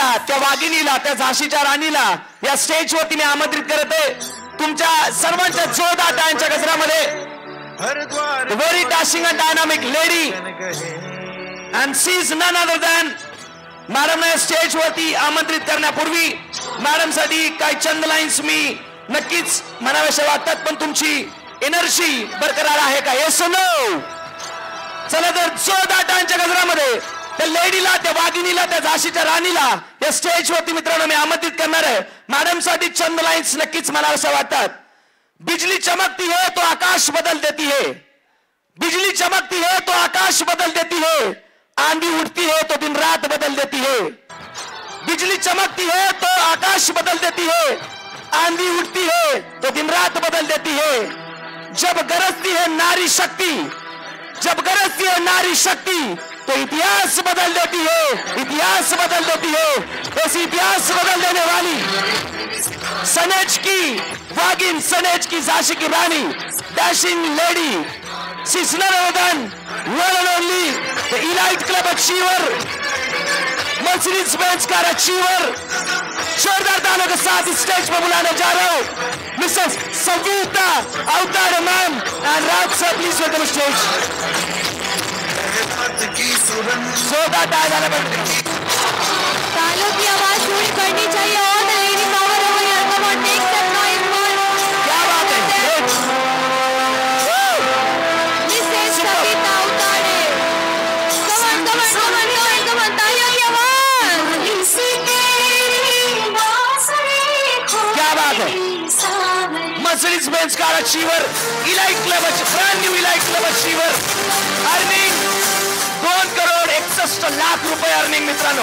लेडीला, त्या वाघिणीला, त्या झाशीच्या राणीला या स्टेजवरती मी आमंत्रित करत आहे. तुमच्या सर्वांच्या जोरदार टाळ्यांच्या गजरामध्ये very dashing and dynamic lady and she is none other than मॅडमने स्टेजवरती आमंत्रित करण्यापूर्वी मॅडमसाठी काही चंद लाईन्स मी नक्कीच म्हणावेसे वाटतात, पण तुमची एनर्जी बरकरार आहे का? Yes no? चला तर जोरदार टाळ्यांच्या गजरामध्ये त्या लेडीला, त्या वाघिणीला, त्या झाशीच्या राणीला या स्टेजवरती मित्रांनो मी आमंत्रित करणार आहे. मॅडमसाठी चंद लाईन्स नक्कीच म्हणावेसे वाटतात. बिजली चमकती है तो आकाश बदल देती है, बिजली चमकती है तो आकाश बदल देती है, आंधी उठती है तो दिन रात बदल देती है. बिजली चमकती है तो आकाश बदल देती है, आंधी उठती है तो दिन रात बदल देती है. जब गरजती है नारी शक्ति, जब गरजती है नारी शक्ति तो इतिहास बदल देती है, इतिहास बदल देती है. ऐसी इतिहास बदल देने वाली सनेज की वागिन, सनेज की झाशी की रानी, dashing lady, she is none other than one and only the elite club achiever, Mercedes Benz car achiever. जोरदार तालियों के साथ इस स्टेज पर बुलाने जा रहा हूं Mrs Sangeeta Avatar ma'am and Raj sir, please welcome stage. जोरदार तालियों की आवाज पूरी करनी चाहिए. और the lady power over here, come on take some noise for. क्या बात है. Mrs Sangeeta Avatar, come on come on come on come on, तालियों की आवाज. क्या बात है. Mercedes Benz car achiever, elite club, brand new elite club achiever, earning 2,61,00,000 रुपये अर्निंग मित्रांनो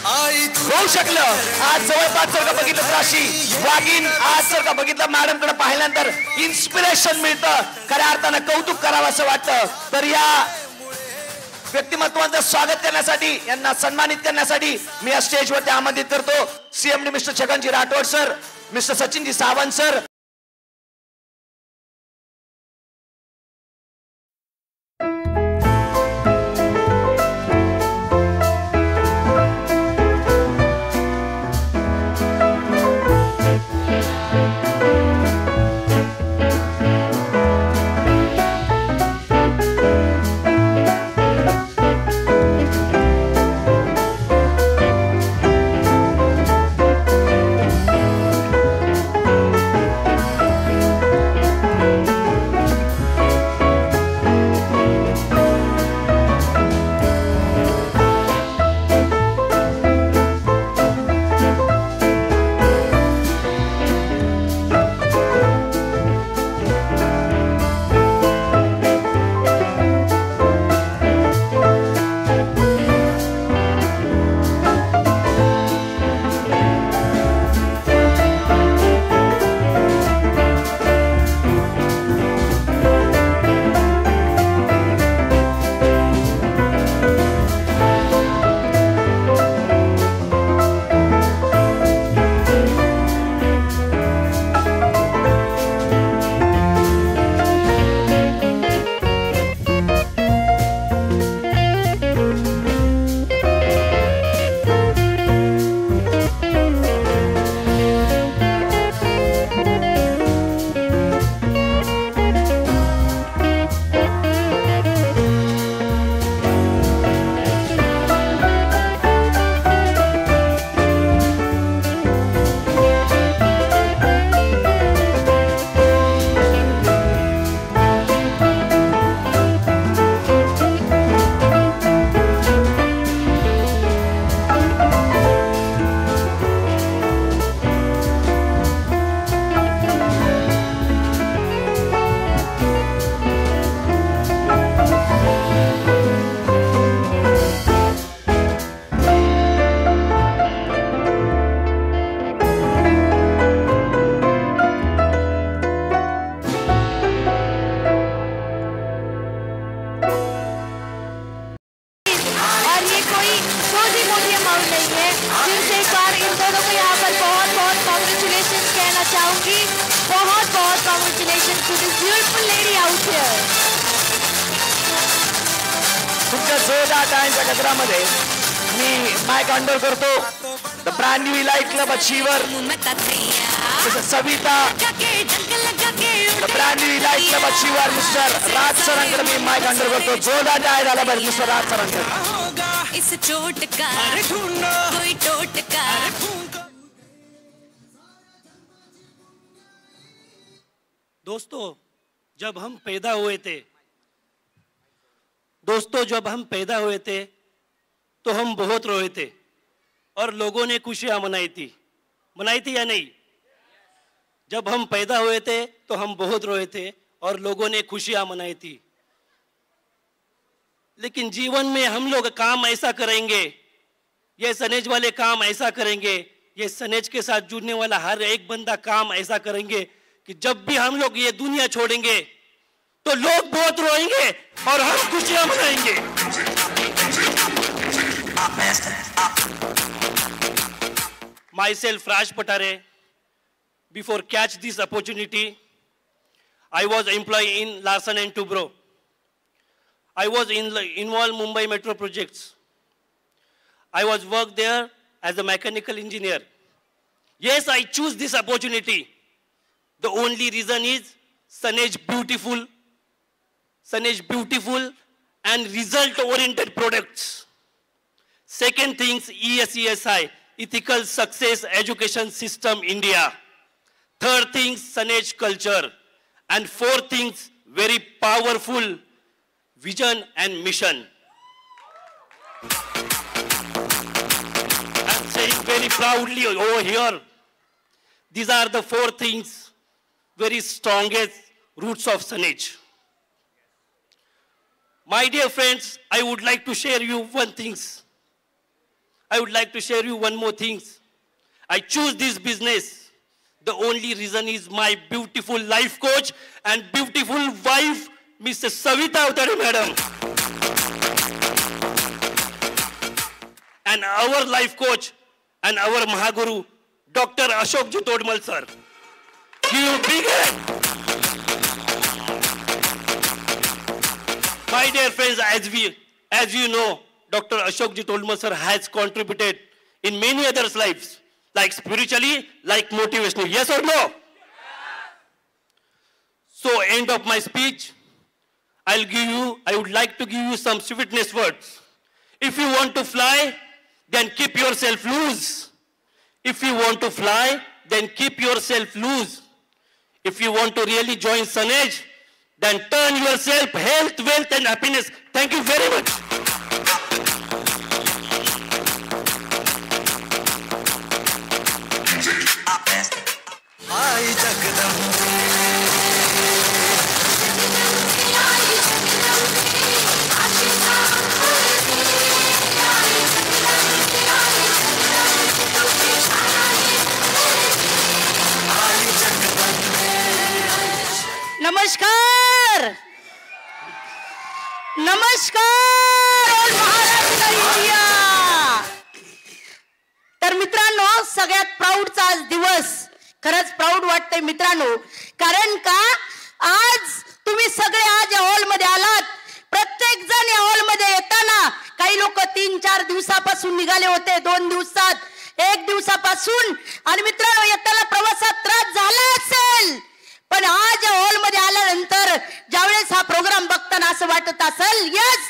होऊ शकलं. आज जवळपास जर का बघितलं तर अशी वाघीण, आज जर का बघितलं मॅडमकडे पाहिल्यानंतर इन्स्पिरेशन मिळतं, खऱ्या अर्थानं कौतुक करावं असं वाटतं. तर या व्यक्तिमत्वाचं स्वागत करण्यासाठी, यांना सन्मानित करण्यासाठी मी या स्टेजवरती आमंत्रित करतो CMD mister Chhaganji Rathod sir, mister Sachinji Sawant sir. Congratulations to this beautiful lady out here. तुमच्या जोरदार टाळ्यांच्या गजरामध्ये मी माईक अंडर करतो The brand new Elite Club achiever, Mr. Savita. The brand new Elite Club achiever, Mr. Raj Sarankar. Me mic under करतो. जोरदार टाळ्या झाल्या पाहिजे mister राज सरांकर. इस चोट का कोई टोटका. दोस्तों, जब हम पैदा हुए थे तो हम बहुत रोए थे और लोगों ने खुशियां मनाई थी या नहीं? जब हम पैदा हुए थे तो हम बहुत रोए थे और लोगों ने खुशियां मनाई थी. लेकिन जीवन में हम लोग काम ऐसा करेंगे, ये सनेज वाले काम ऐसा करेंगे, ये सनेज के साथ जुड़ने वाला हर एक बंदा काम ऐसा करेंगे कि जब भी हम लोग ये दुनिया छोड़ेंगे तो लोग बहुत रोएंगे और हम खुशियां मनाएंगे. Myself, Raj Patare, before catch this opportunity, I was employee in Larsen & Toubro. I was involved Mumbai Metro projects. I was worked there as a mechanical engineer. Yes, I choose this opportunity. The only reason is Sanej beautiful and result-oriented products. Second things, ESESI, Ethical Success Education System India. Third things, Sanej culture. And fourth things, very powerful vision and mission. I'm saying very proudly over here, these are the four things, very strongest roots of Sanej. My dear friends, I would like to share you one more thing. I choose this business. The only reason is my beautiful life coach and beautiful wife, Mrs. Savita Avtade madam. And our life coach and our Mahaguru, Dr. Ashok Todmal sir. Give you a big hand. My dear friends, as you know, Dr. Ashok Todmal sir has contributed in many others' lives, like spiritually, like motivational. Yes or no? So, end of my speech, I would like to give you some sweetness words. If you want to fly, then keep yourself loose. If you want to fly, then keep yourself loose. If you want to really join Sanej, then turn yourself health, wealth and happiness. Thank you very much. नमस्कार all Maharashtra India. तर मित्रांनो, सगळ्यात प्राऊडचा आज दिवस. खरंच proud वाटतंय मित्रांनो, कारण का आज तुम्ही सगळे आज या हॉल मध्ये आलात. प्रत्येक जण या हॉल मध्ये येताना काही लोक 3-4 दिवसापासून निघाले होते, 2 दिवसात, 1 दिवसापासून. आणि मित्रांनो, येताना प्रवासात त्रास झाला असेल, पण आज या हॉल मध्ये आल्यानंतर ज्यावेळेस हा प्रोग्राम बघताना असं वाटत असेल, यस,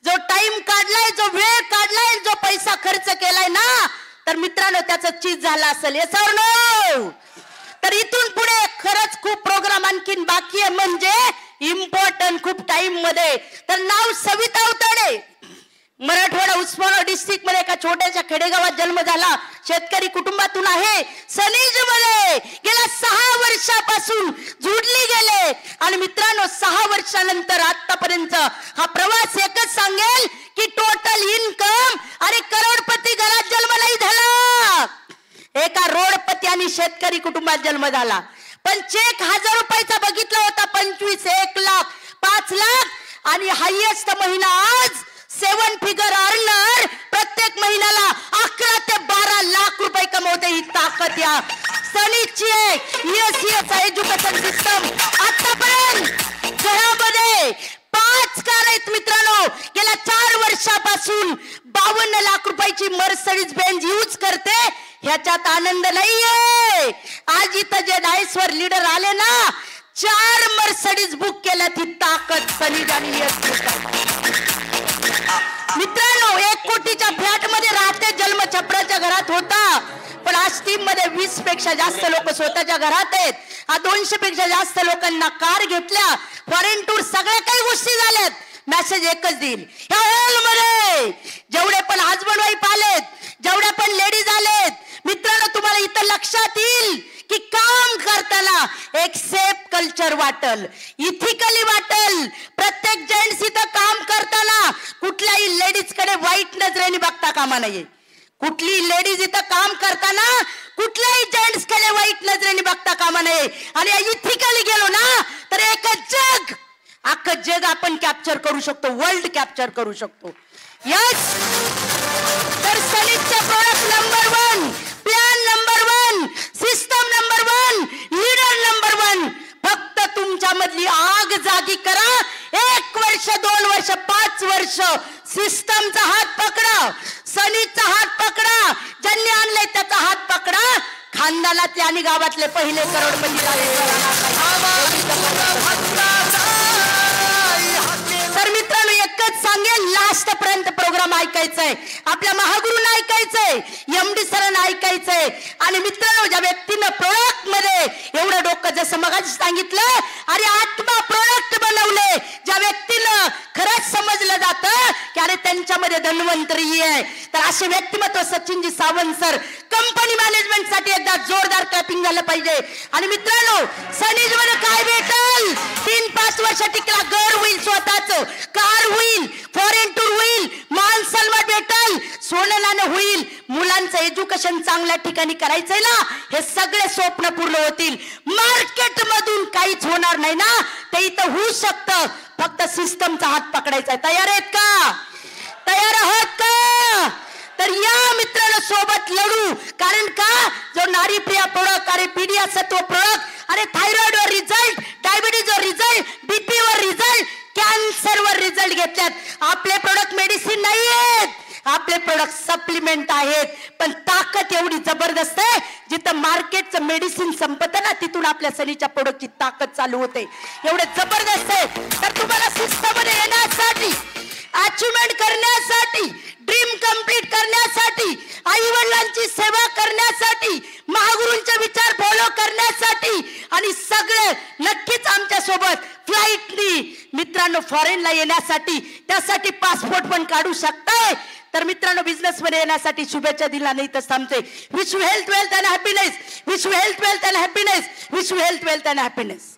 जो टाइम काढलाय, जो वेळ काढलाय, जो पैसा खर्च केलाय ना, तर मित्रांनो त्याचं चीज झालं असेल. येस और नो? तर इथून पुढे खरंच खूप प्रोग्राम आणखीन बाकी आहे, म्हणजे इम्पॉर्टंट खूप टाइम मध्ये. तर नाव सविता अवताडे, मराठवाडा उस्मानाबाद डिस्ट्रिक्ट मध्ये एका छोट्याशा खेडेगावात जन्म झाला. शेतकरी कुटुंबातून आहे. सनेज मध्ये गेल्या 6 वर्षापासून जुडली गेले. आणि मित्रांनो, 6 वर्षानंतर आतापर्यंत हा प्रवास एकच सांगेल की टोटल इन्कम, अरे करोडपती घरात जन्म नाही झाला, एका रोडपती आणि शेतकरी कुटुंबात जन्म झाला. पण चेक 1000 रुपयाचा बघितला होता, 25, 1 लाख, 5 लाख आणि हायएस्ट महिना आज 7 फिगर अर्नर प्रत्येक महिन्याला 11 ते 12 लाख रुपये कमवते. ही ताकद या सनीची आहे. ESES एज्युकेशन सिस्टम आतापर्यंत घरामध्ये 5 कार आहेत मित्रांनो. गेल्या 4 वर्षापासून 52 लाख रुपये रुपयाची मर्सिडीज बेंज यूज करते ह्याच्यात आनंद नाहीये. आज इथं जे डायसवर लीडर आले ना, 4 मर्सिडीज बुक केल्या, ती ताकद सनी जाणी मित्रांनो. 1 कोटीच्या फ्लॅट मध्ये राहते, जन्म छपराच्या घरात होता, पण आज टीम मध्ये 20 पेक्षा जास्त लोक स्वतःच्या घरात आहेत. 200 पेक्षा जास्त लोकांना कार घेतल्या, फॉरेन टूर, सगळ्या काही गोष्टी झाल्यात. मेसेज एकच देईल, ह्या हॉल मध्ये जेवढे पण हजबंड वाईफ आलेत, जेवढ्या पण लेडीज आलेत, मित्रांनो तुम्हाला इथं लक्षात येईल की काम करताना एक सेफ कल्चर वाटल, इथिकली वाटल. प्रत्येक जेंट्स इथं काम करताना कुठल्याही लेडीज कडे वाईट नजरेने बघता कामा नये. कुठली लेडीज इथं काम करताना कुठल्याही जेंट्स कडे वाईट नजरेने बघता कामा नये. आणि इथिकली गेलो ना तर एकच अख्खं जग आपण कॅप्चर करू शकतो, वर्ल्ड कॅप्चर करू शकतो. यस, तर सनीचे product number 1, plan number 1, system number 1, leader number 1. फक्त तुमच्या मधली आग जागी करा. 1 वर्ष, 2 वर्ष, 5 वर्ष सिस्टमचा हात पकडा, सनीचा हात पकडा, ज्यांनी आणलंय त्याचा हात पकडा. खानदानातले आणि गावातले पहिले करोडपती तर मित्रांनो एकच सांगेल, लास्ट पर्यंत प्रोग्राम ऐकायचंय, आपल्या महागुरूंना ऐकायचंय, एमडी सरांना ऐकायचंय. आणि मित्रांनो ज्या व्यक्तीनं प्रोडक्ट मध्ये एवढं डोकं, जसं मगाशी सांगितलं, अरे आत्मा प्रोडक्ट बनवले, ज्या व्यक्तीनं खरंच समजलं जातं की अरे त्यांच्यामध्ये धन्वंतरी आहे, तर असे व्यक्तिमत्व सचिनजी सावंत सर कंपनी मॅनेजमेंट साठी एकदा जोरदार क्लॅपिंग झालं पाहिजे. आणि मित्रांनो सनीज मध्ये काय भेटल? 3-5 वर्ष टिकला घर होईल, स्वतःच कार होईल, फॉरेन टूर होईल, मान सन्मान भेटल, सोनं नाणं होईल, मुलांचं एज्युकेशन चांगल्या ठिकाणी करायचंय ना, हे सगळे स्वप्न पूर्ण होतील. मार्केट मधून काहीच होणार नाही ना, ते इथं होऊ शकतं. फक्त सिस्टमचा हात पकडायचा. तयार आहेत का? तयार आहात का? तर या मित्रांनो सोबत लढू. कारण का, जो नारी प्रिया प्रोडक्ट, अरे पीडिया सत्व प्रोडक्ट, अरे थायरॉइड वर रिझल्ट, डायबिटीज वर रिझल्ट, बीपी वर रिझल्ट, कॅन्सर वर रिझल्ट घेतल्यात. आपले प्रोडक्ट मेडिसिन नाही आहेत, आपले प्रोडक्ट सप्लिमेंट आहेत. पण ताकद एवढी जबरदस्त आहे, जिथं मार्केटचं मेडिसिन संपतं ना, तिथून आपल्या सनीच्या प्रोडक्टची ताकद चालू होते. एवढे जबरदस्त आहे. तर तुम्हाला सिस्टम मध्ये येण्यासाठी, अचिव्हमेंट करण्यासाठी, ड्रीम कंप्लीट करण्यासाठी, आई वडिलांची सेवा करण्यासाठी, महागुरूंचे विचार फॉलो करण्यासाठी, आणि सगळे नक्कीच आमच्या सोबत फ्लाईटनी मित्रांनो फॉरेनला येण्यासाठी, त्यासाठी पासपोर्ट पण काढू शकताय. तर मित्रांनो बिझनेस मध्ये येण्यासाठी शुभेच्छा दिला नाही तर थांबते. Wish you health, wealth and happiness. Wish you health, wealth and happiness. Wish you health, wealth and happiness.